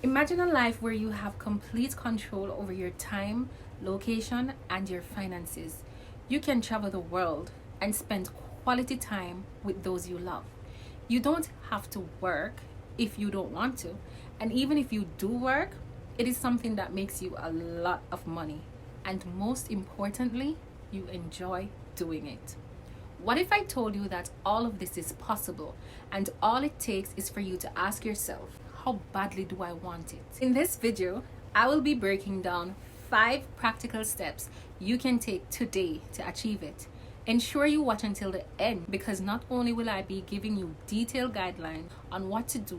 Imagine a life where you have complete control over your time, location, and your finances. You can travel the world and spend quality time with those you love. You don't have to work if you don't want to. And even if you do work, it is something that makes you a lot of money. And most importantly, you enjoy doing it. What if I told you that all of this is possible and all it takes is for you to ask yourself, how badly do I want it? In this video, I will be breaking down 5 practical steps you can take today to achieve it. Ensure you watch until the end because not only will I be giving you detailed guidelines on what to do,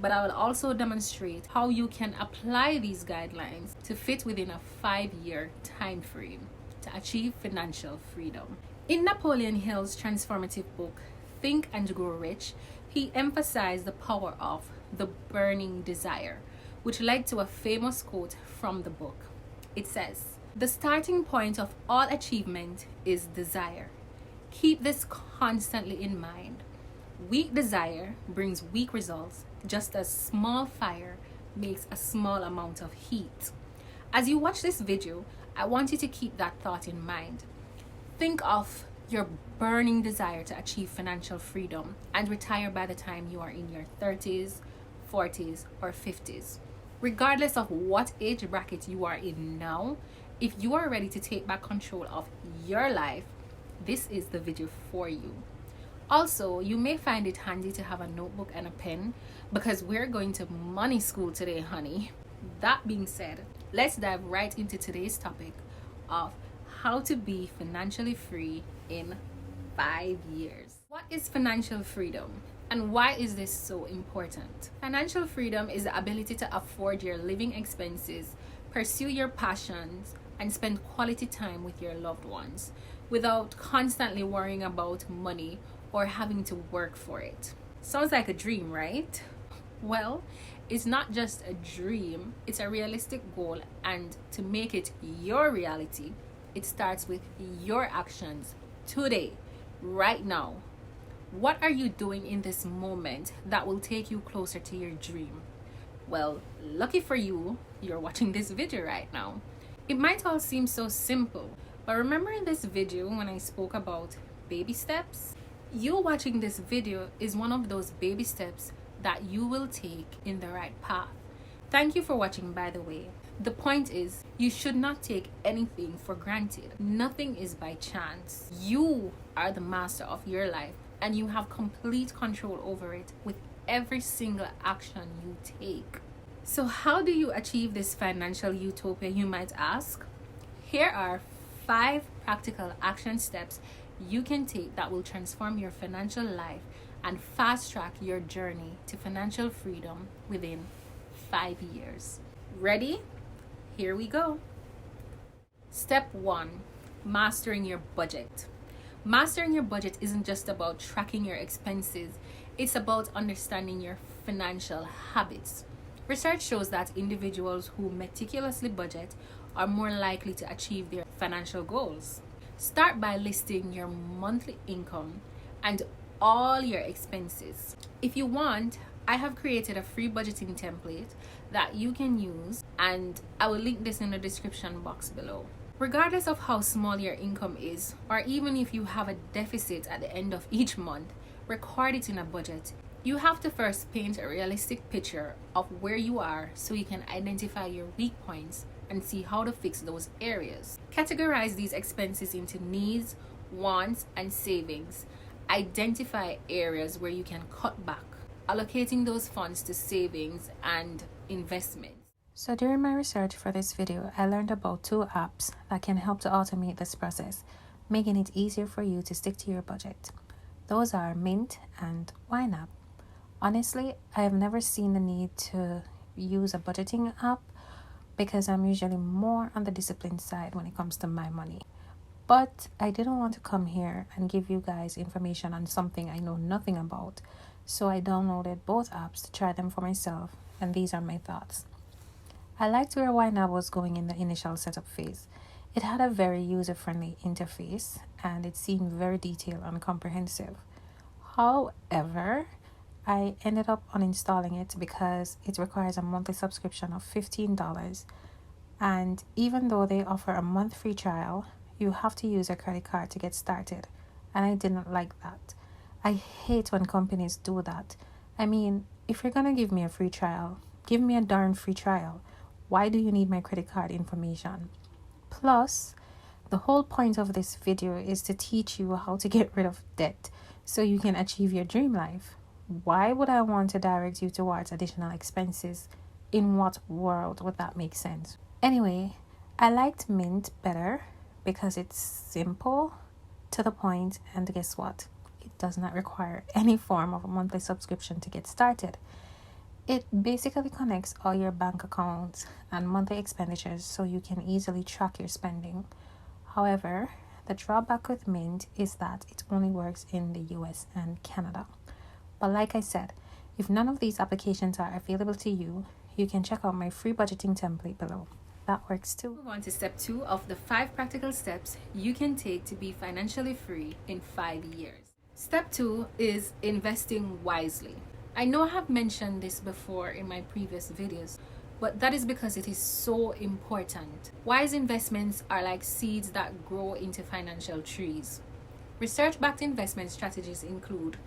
but I will also demonstrate how you can apply these guidelines to fit within a 5-year time frame to achieve financial freedom. In Napoleon Hill's transformative book, Think and Grow Rich, he emphasized the power of the burning desire, which led to a famous quote from the book. It says, "The starting point of all achievement is desire. Keep this constantly in mind. Weak desire brings weak results, just as small fire makes a small amount of heat." As you watch this video, I want you to keep that thought in mind. Think of your burning desire to achieve financial freedom and retire by the time you are in your 30s, 40s, or 50s. Regardless of what age bracket you are in now, if you are ready to take back control of your life, this is the video for you. Also, you may find it handy to have a notebook and a pen because we're going to money school today, honey. That being said, let's dive right into today's topic of how to be financially free in 5 years. What is financial freedom and why is this so important? Financial freedom is the ability to afford your living expenses, pursue your passions, and spend quality time with your loved ones without constantly worrying about money or having to work for it. Sounds like a dream, right? Well, it's not just a dream, it's a realistic goal, and to make it your reality, it starts with your actions today, right now. What are you doing in this moment that will take you closer to your dream? Well, lucky for you, you're watching this video right now. It might all seem so simple, but remember in this video when I spoke about baby steps? You watching this video is one of those baby steps that you will take in the right path. Thank you for watching, by the way. The point is, you should not take anything for granted. Nothing is by chance. You are the master of your life and you have complete control over it with every single action you take. So how do you achieve this financial utopia, you might ask? Here are 5 practical action steps you can take that will transform your financial life and fast track your journey to financial freedom within 5 years. Ready? Here we go. Step 1, mastering your budget. Mastering your budget isn't just about tracking your expenses, it's about understanding your financial habits. Research shows that individuals who meticulously budget are more likely to achieve their financial goals. Start by listing your monthly income and all your expenses. If you want, I have created a free budgeting template that you can use, and I will link this in the description box below. Regardless of how small your income is, or even if you have a deficit at the end of each month, record it in a budget. You have to first paint a realistic picture of where you are so you can identify your weak points and see how to fix those areas. Categorize these expenses into needs, wants, and savings. Identify areas where you can cut back, allocating those funds to savings and investments. So during my research for this video, I learned about 2 apps that can help to automate this process, making it easier for you to stick to your budget. Those are Mint and YNAB. Honestly, I have never seen the need to use a budgeting app because I'm usually more on the discipline side when it comes to my money. But I didn't want to come here and give you guys information on something I know nothing about, so I downloaded both apps to try them for myself, and these are my thoughts. I liked where YNAB was going in the initial setup phase. It had a very user-friendly interface and it seemed very detailed and comprehensive. However, I ended up uninstalling it because it requires a monthly subscription of $15. And even though they offer a month free trial, you have to use your credit card to get started. And I didn't like that. I hate when companies do that. I mean, if you're gonna give me a free trial, give me a darn free trial. Why do you need my credit card information? Plus, the whole point of this video is to teach you how to get rid of debt so you can achieve your dream life. Why would I want to direct you towards additional expenses? In what world would that make sense? Anyway, I liked Mint better because it's simple, to the point, and guess what? It does not require any form of a monthly subscription to get started. It basically connects all your bank accounts and monthly expenditures so you can easily track your spending. However, the drawback with Mint is that it only works in the US and Canada. But like I said, if none of these applications are available to you, you can check out my free budgeting template below. That works too. Move on to step 2 of the 5 practical steps you can take to be financially free in 5 years. Step 2 is investing wisely. I know I have mentioned this before in my previous videos, but that is because it is so important. Wise investments are like seeds that grow into financial trees. Research-backed investment strategies include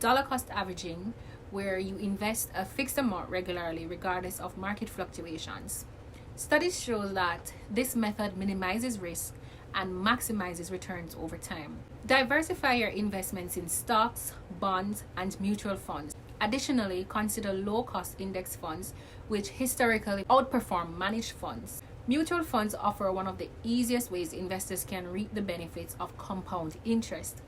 dollar cost averaging, where you invest a fixed amount regularly regardless of market fluctuations. Studies show that this method minimizes risk and maximizes returns over time. Diversify your investments in stocks, bonds, and mutual funds. Additionally, consider low-cost index funds, which historically outperform managed funds. Mutual funds offer one of the easiest ways investors can reap the benefits of compound interest.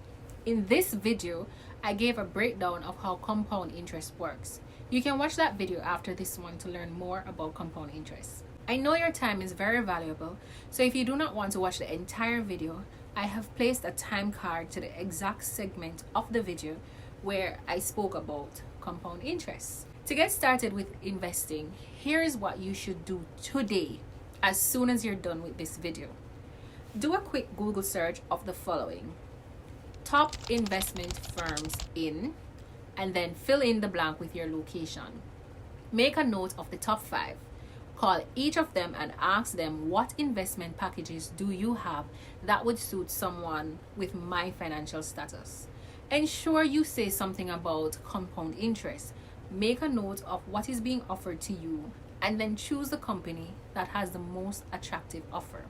In this video, I gave a breakdown of how compound interest works. You can watch that video after this one to learn more about compound interest. I know your time is very valuable, so if you do not want to watch the entire video, I have placed a time card to the exact segment of the video where I spoke about compound interest. To get started with investing, here is what you should do today as soon as you're done with this video. Do a quick Google search of the following: top investment firms in, and then fill in the blank with your location. Make a note of the top 5. Call each of them and ask them, what investment packages do you have that would suit someone with my financial status? Ensure you say something about compound interest. Make a note of what is being offered to you and then choose the company that has the most attractive offer.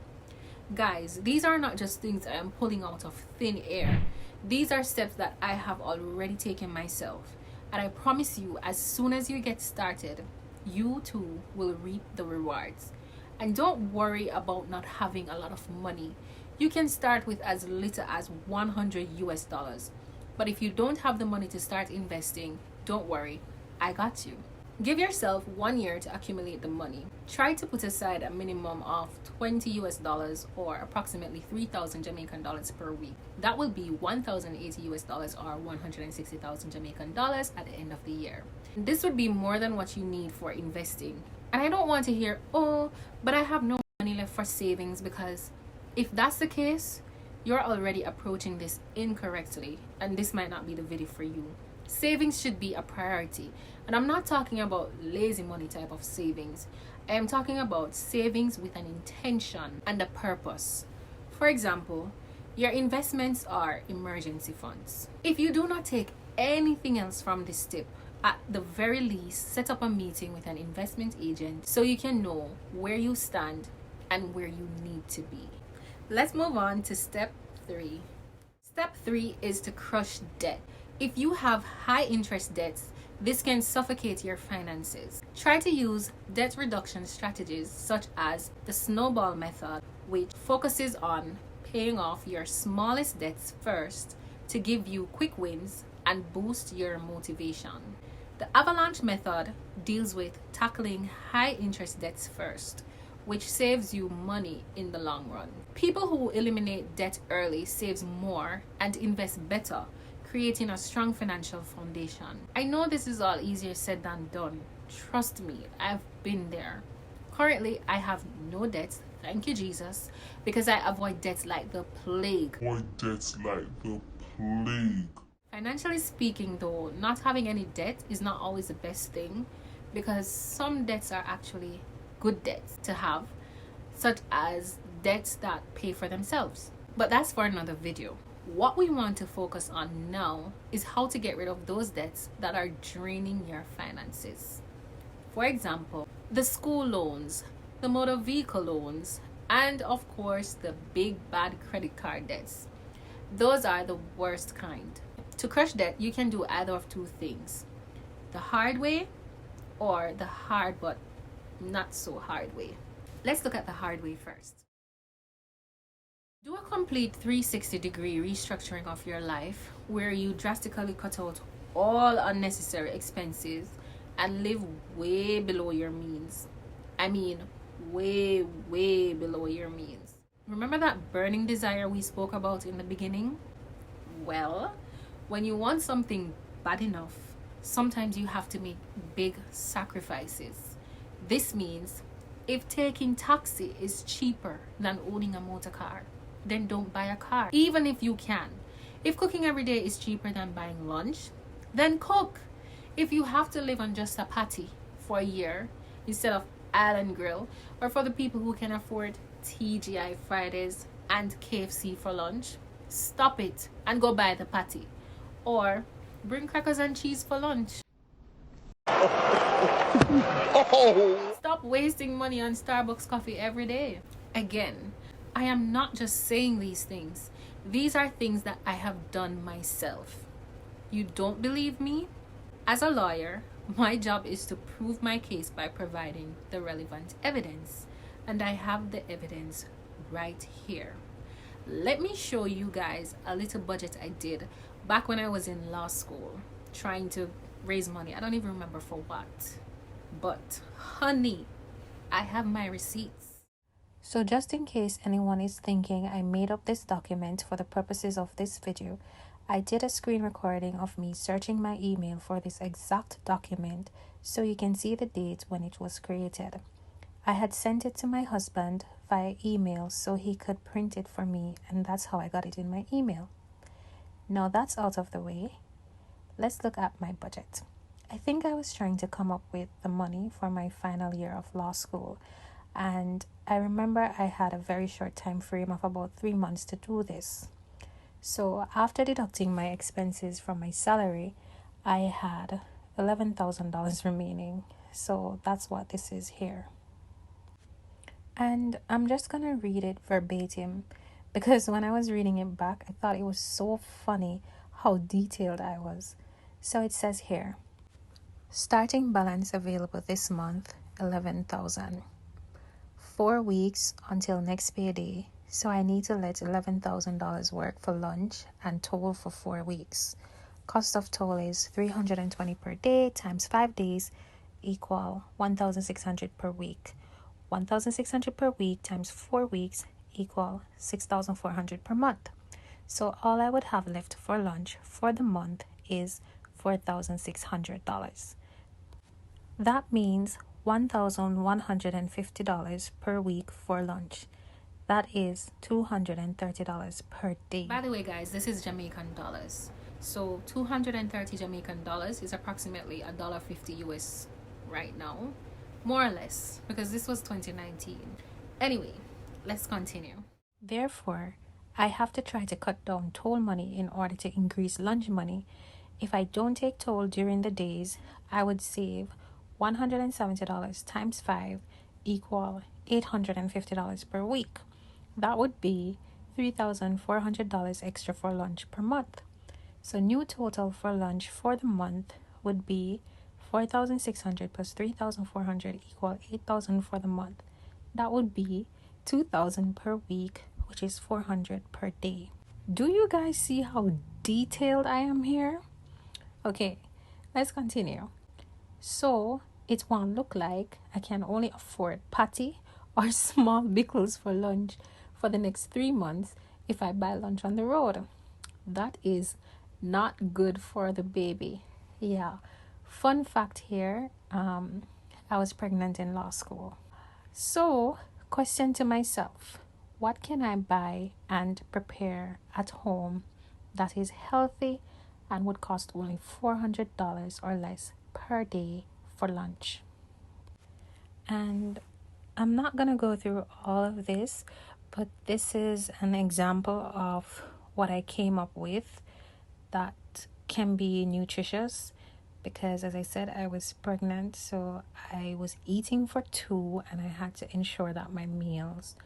Guys, these are not just things I am pulling out of thin air. These are steps that I have already taken myself. And I promise you, as soon as you get started, you too will reap the rewards. And don't worry about not having a lot of money. You can start with as little as $100. But if you don't have the money to start investing, don't worry, I got you. Give yourself 1 year to accumulate the money. Try to put aside a minimum of $20 or approximately 3,000 Jamaican dollars per week. That will be $1,080 or 160,000 Jamaican dollars at the end of the year. This would be more than what you need for investing. And I don't want to hear, oh, but I have no money left for savings, because if that's the case, you're already approaching this incorrectly, and this might not be the video for you. Savings should be a priority, and I'm not talking about lazy money type of savings. I am talking about savings with an intention and a purpose. For example, your investments are emergency funds. If you do not take anything else from this tip, at the very least, set up a meeting with an investment agent so you can know where you stand and where you need to be. Let's move on to step 3. Step 3 is to crush debt. If you have high interest debts, this can suffocate your finances. Try to use debt reduction strategies such as the snowball method, which focuses on paying off your smallest debts first to give you quick wins and boost your motivation. The avalanche method deals with tackling high interest debts first, which saves you money in the long run. People who eliminate debt early saves more and invest better, creating a strong financial foundation. I know this is all easier said than done. Trust me, I've been there. Currently, I have no debts, thank you Jesus, because I avoid debts like the plague. Financially speaking, though, not having any debt is not always the best thing, because some debts are actually good debts to have, such as debts that pay for themselves. But that's for another video. What we want to focus on now is how to get rid of those debts that are draining your finances. For example, the school loans, the motor vehicle loans, and of course the big bad credit card debts. Those are the worst kind. To crush debt, you can do either of two things: the hard way or the hard but not so hard way. Let's look at the hard way first. Do a complete 360-degree restructuring of your life where you drastically cut out all unnecessary expenses and live way below your means. I mean, way, way below your means. Remember that burning desire we spoke about in the beginning? Well, when you want something bad enough, sometimes you have to make big sacrifices. This means if taking taxi is cheaper than owning a motor car, then don't buy a car, even if you can. If cooking every day is cheaper than buying lunch, then cook. If you have to live on just a patty for a year instead of Island Grill, or for the people who can afford TGI Fridays and KFC for lunch, stop it and go buy the patty. Or bring crackers and cheese for lunch. Stop wasting money on Starbucks coffee every day. Again, I am not just saying these things. These are things that I have done myself. You don't believe me? As a lawyer, my job is to prove my case by providing the relevant evidence. And I have the evidence right here. Let me show you guys a little budget I did back when I was in law school, trying to raise money. I don't even remember for what. But honey, I have my receipts. So just in case anyone is thinking I made up this document for the purposes of this video, I did a screen recording of me searching my email for this exact document so you can see the date when it was created. I had sent it to my husband via email so he could print it for me, and that's how I got it in my email. Now that's out of the way, let's look at my budget. I think I was trying to come up with the money for my final year of law school, and I remember I had a very short time frame of about 3 months to do this. So after deducting my expenses from my salary, I had $11,000 remaining. So that's what this is here. And I'm just gonna read it verbatim because when I was reading it back, I thought it was so funny how detailed I was. So it says here, starting balance available this month, $11,000. 4 weeks until next payday, so I need to let $11,000 work for lunch and toll for 4 weeks. Cost of toll is $320 per day times 5 days equal $1,600 per week. $1,600 per week times 4 weeks equal $6,400 per month. So all I would have left for lunch for the month is $4,600. That means $1,150 per week for lunch. That is $230 per day. By the way, guys, this is Jamaican dollars. So 230 Jamaican dollars is approximately $1.50 US right now, more or less, because this was 2019. Anyway, let's continue. Therefore, I have to try to cut down toll money in order to increase lunch money. If I don't take toll during the days, I would save $170 times 5 equal $850 per week. That would be $3,400 extra for lunch per month. So new total for lunch for the month would be $4,600 plus $3,400 equal $8,000 for the month. That would be $2,000 per week, which is $400 per day. Do you guys see how detailed I am here? Okay, let's continue. So it won't look like I can only afford patty or small pickles for lunch for the next 3 months if I buy lunch on the road. That is not good for the baby. Yeah. Fun fact here, I was pregnant in law school. So, question to myself, what can I buy and prepare at home that is healthy and would cost only $400 or less per day for lunch. And I'm not going to go through all of this, but this is an example of what I came up with that can be nutritious, because as I said, I was pregnant, so I was eating for two and I had to ensure that my meals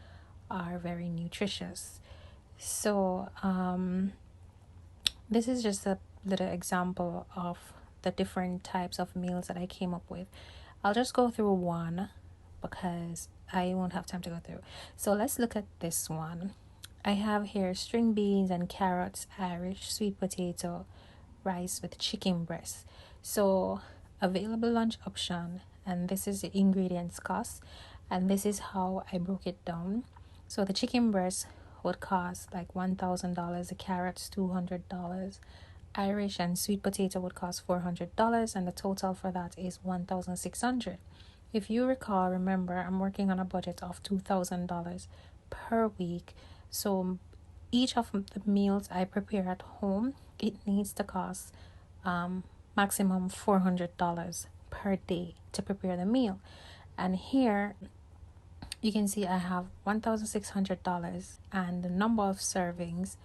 are very nutritious. So this is just a little example of the different types of meals that I came up with. I'll just go through one because I won't have time to go through. So let's look at this one. I have here string beans and carrots, Irish, sweet potato, rice with chicken breast. So available lunch option, and this is the ingredients cost, and this is how I broke it down. So the chicken breast would cost like $1,000, the carrots $200, Irish and sweet potato would cost $400, and the total for that is $1,600. If you remember, I'm working on a budget of $2,000 per week. So each of the meals I prepare at home, it needs to cost maximum $400 per day to prepare the meal. And here you can see I have $1,600, and the number of servings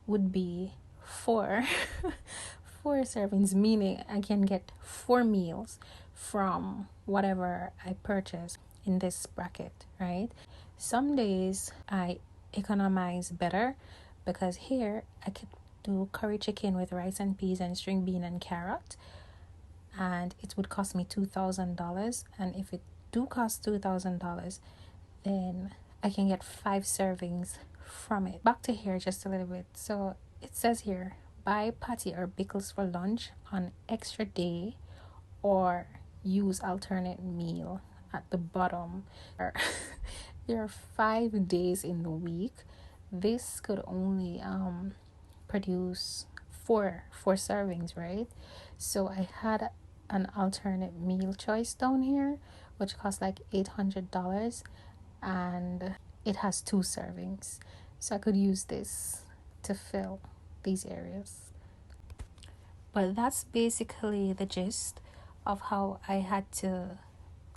would be four. Four servings, meaning I can get 4 meals from whatever I purchase in this bracket, right? Some days I economize better because here I could do curry chicken with rice and peas and string bean and carrot, and it would cost me $2,000. And if it do cost $2,000, then I can get 5 servings from it. Back to here just a little bit. So it says here, buy patty or pickles for lunch on extra day or use alternate meal at the bottom. There are 5 days in the week. This could only produce four servings, right? So I had an alternate meal choice down here, which costs like $800, and it has 2 servings. So I could use this to fill these areas. But that's basically the gist of how I had to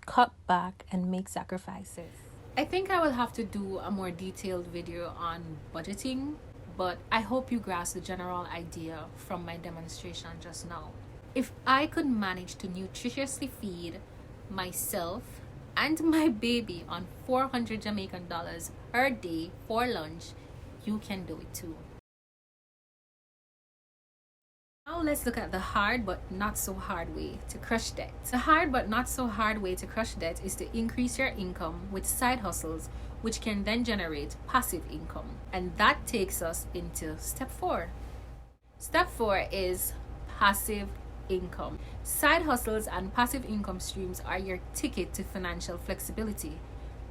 cut back and make sacrifices. I think I will have to do a more detailed video on budgeting, but I hope you grasp the general idea from my demonstration just now. If I could manage to nutritiously feed myself and my baby on 400 Jamaican dollars per day for lunch, you can do it too. Now let's look at the hard but not so hard way to crush debt. The hard but not so hard way to crush debt is to increase your income with side hustles, which can then generate passive income. And that takes us into step 4. Step 4 is passive income. Side hustles and passive income streams are your ticket to financial flexibility.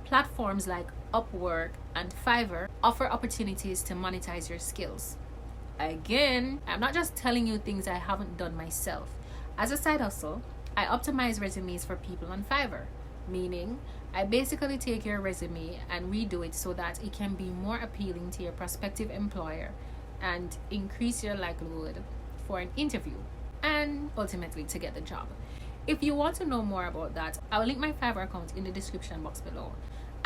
Platforms like Upwork and Fiverr offer opportunities to monetize your skills. Again, I'm not just telling you things I haven't done myself. As a side hustle, I optimize resumes for people on Fiverr, meaning I basically take your resume and redo it so that it can be more appealing to your prospective employer and increase your likelihood for an interview and ultimately to get the job. If you want to know more about that, I will link my Fiverr account in the description box below.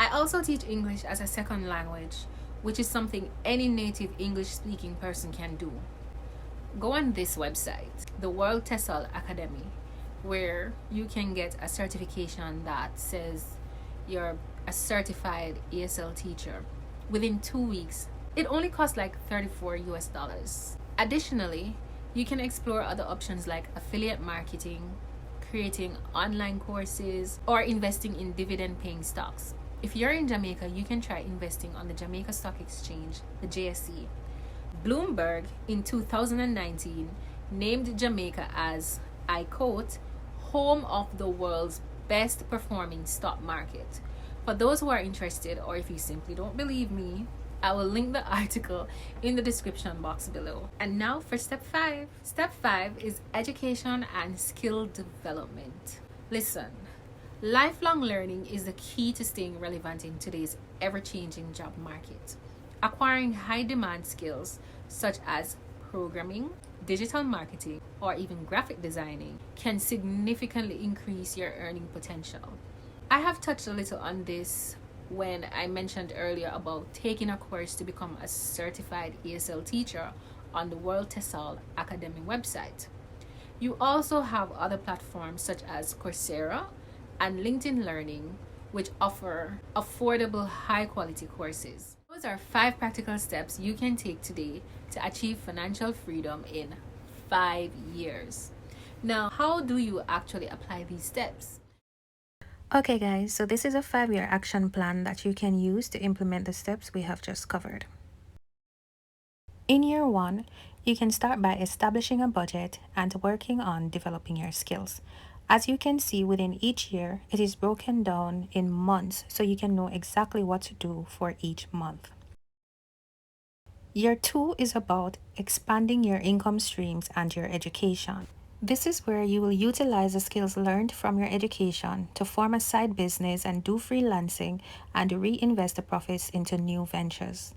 I also teach English as a second language, which is something any native English-speaking person can do. Go on this website, the World TESOL Academy, where you can get a certification that says you're a certified ESL teacher within 2 weeks. It only costs like $34. Additionally, you can explore other options like affiliate marketing, creating online courses, or investing in dividend-paying stocks. If you're in Jamaica, you can try investing on the Jamaica Stock Exchange, the JSE. Bloomberg in 2019 named Jamaica as, I quote, home of the world's best performing stock market. For those who are interested, or if you simply don't believe me, I will link the article in the description box below. And now for step 5. Step 5 is education and skill development. Listen. Lifelong learning is the key to staying relevant in today's ever-changing job market. Acquiring high-demand skills such as programming, digital marketing, or even graphic designing can significantly increase your earning potential. I have touched a little on this when I mentioned earlier about taking a course to become a certified ESL teacher on the World TESOL Academy website. You also have other platforms such as Coursera and LinkedIn Learning, which offer affordable, high quality courses. Those are 5 practical steps you can take today to achieve financial freedom in 5 years. Now, how do you actually apply these steps? Okay, guys, so this is a 5-year action plan that you can use to implement the steps we have just covered. In year 1, you can start by establishing a budget and working on developing your skills. As you can see, within each year, it is broken down in months so you can know exactly what to do for each month. Year 2 is about expanding your income streams and your education. This is where you will utilize the skills learned from your education to form a side business and do freelancing and reinvest the profits into new ventures.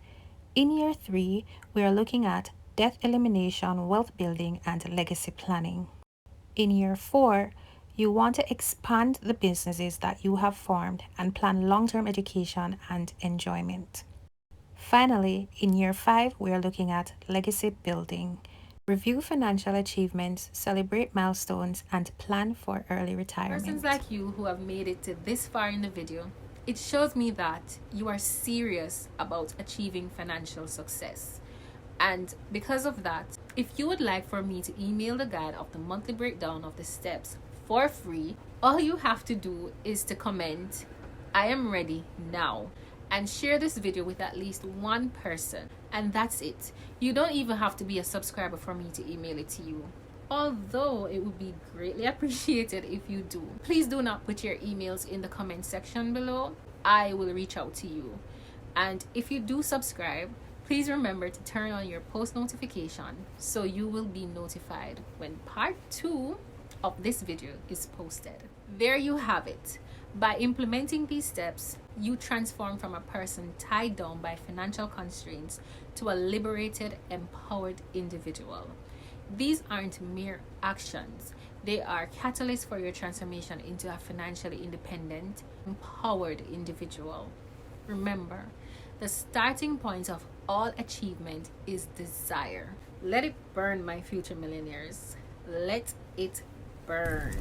In year 3, we are looking at debt elimination, wealth building, and legacy planning. In year 4, you want to expand the businesses that you have formed and plan long-term education and enjoyment. Finally, in year 5, we are looking at legacy building. Review financial achievements, celebrate milestones, and plan for early retirement. Persons like you who have made it to this far in the video, it shows me that you are serious about achieving financial success. And because of that, if you would like for me to email the guide of the monthly breakdown of the steps for free, all you have to do is to comment, "I am ready now," and share this video with at least one person, and that's it. You don't even have to be a subscriber for me to email it to you, although it would be greatly appreciated if you do. Please do not put your emails in the comment section below. I will reach out to you. And if you do subscribe, please remember to turn on your post notification so you will be notified when part 2 of this video is posted. There you have it. By implementing these steps, you transform from a person tied down by financial constraints to a liberated, empowered individual. These aren't mere actions. They are catalysts for your transformation into a financially independent, empowered individual. Remember, the starting point of all achievement is desire. Let it burn, my future millionaires. Let it burn.